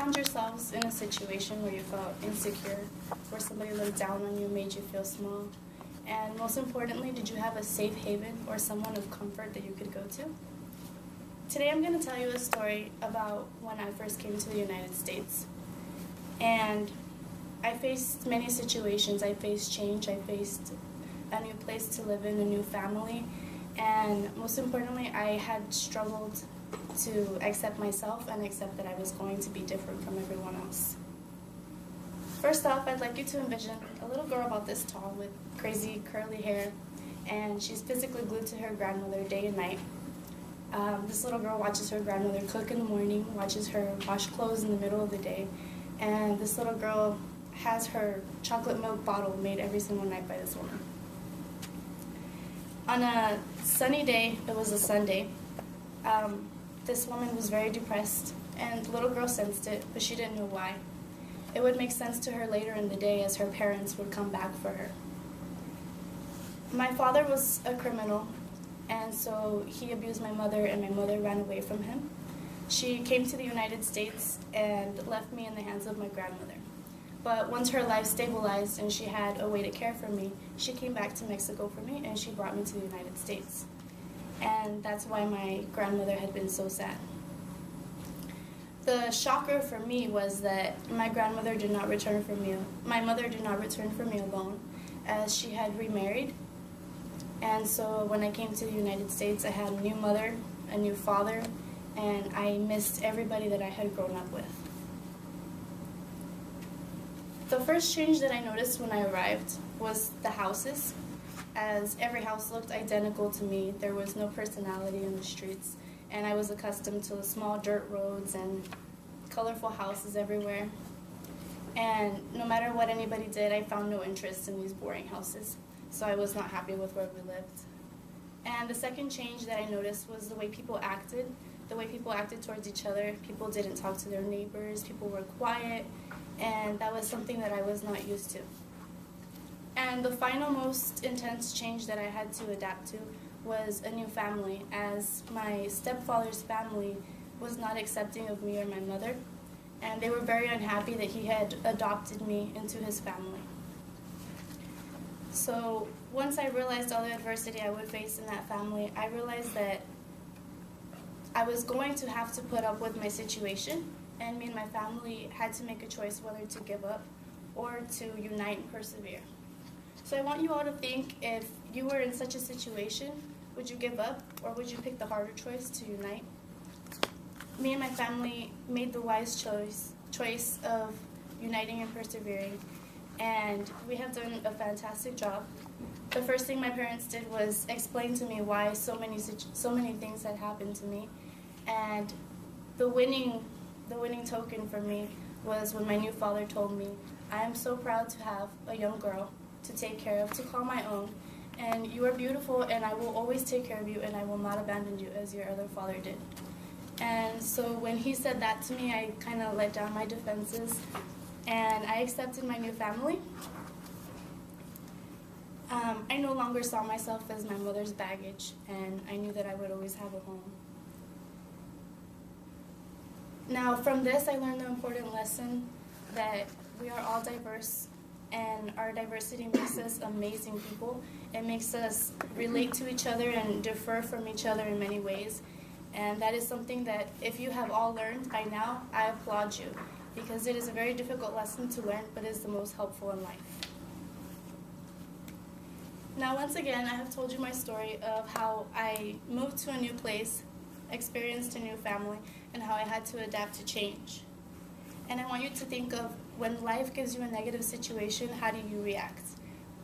found yourselves in a situation where you felt insecure, where somebody looked down on you, made you feel small? And most importantly, did you have a safe haven or someone of comfort that you could go to? Today I'm going to tell you a story about when I first came to the United States. And I faced many situations. I faced change. I faced a new place to live in, a new family. And most importantly, I had struggled to accept myself and accept that I was going to be different from everyone else. First off, I'd like you to envision a little girl about this tall with crazy curly hair, and she's physically glued to her grandmother day and night. This little girl watches her grandmother cook in the morning, watches her wash clothes in the middle of the day, and this little girl has her chocolate milk bottle made every single night by this woman. On a sunny day, it was a Sunday, this woman was very depressed, and the little girl sensed it, but she didn't know why. It would make sense to her later in the day as her parents would come back for her. My father was a criminal, and so he abused my mother, and my mother ran away from him. She came to the United States and left me in the hands of my grandmother. But once her life stabilized and she had a way to care for me, she came back to Mexico for me, and she brought me to the United States. And that's why my grandmother had been so sad. The shocker for me was that my grandmother did not return for me. My mother did not return for me alone, as she had remarried. And so when I came to the United States, I had a new mother, a new father, and I missed everybody that I had grown up with. The first change that I noticed when I arrived was the houses, as every house looked identical to me. There was no personality in the streets, and I was accustomed to the small dirt roads and colorful houses everywhere. And no matter what anybody did, I found no interest in these boring houses, so I was not happy with where we lived. And the second change that I noticed was the way people acted towards each other. People didn't talk to their neighbors, people were quiet, and that was something that I was not used to. And the final most intense change that I had to adapt to was a new family, as my stepfather's family was not accepting of me or my mother, and they were very unhappy that he had adopted me into his family. So once I realized all the adversity I would face in that family, I realized that I was going to have to put up with my situation, and me and my family had to make a choice whether to give up or to unite and persevere. So I want you all to think, if you were in such a situation, would you give up or would you pick the harder choice to unite? Me and my family made the wise choice of uniting and persevering, and we have done a fantastic job. The first thing my parents did was explain to me why so many things had happened to me, and the winning token for me was when my new father told me, "I am so proud to have a young girl to take care of, to call my own, and you are beautiful, and I will always take care of you, and I will not abandon you as your other father did." And so when he said that to me, I kind of let down my defenses, and I accepted my new family. I no longer saw myself as my mother's baggage, and I knew that I would always have a home. Now, from this, I learned the important lesson that we are all diverse, and our diversity makes us amazing people. It makes us relate to each other and differ from each other in many ways. And that is something that, if you have all learned by now, I applaud you, because it is a very difficult lesson to learn, but is the most helpful in life. Now, once again, I have told you my story of how I moved to a new place, experienced a new family, and how I had to adapt to change. And I want you to think of, when life gives you a negative situation, how do you react?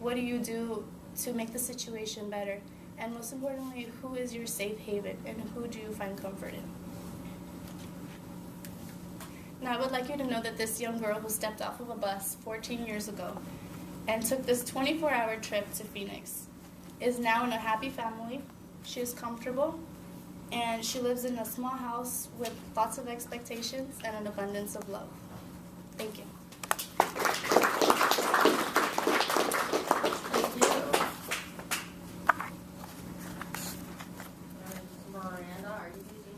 What do you do to make the situation better? And most importantly, who is your safe haven, and who do you find comfort in? Now, I would like you to know that this young girl who stepped off of a bus 14 years ago and took this 24-hour trip to Phoenix is now in a happy family. She is comfortable, and she lives in a small house with lots of expectations and an abundance of love. Thank you. Miranda, are you using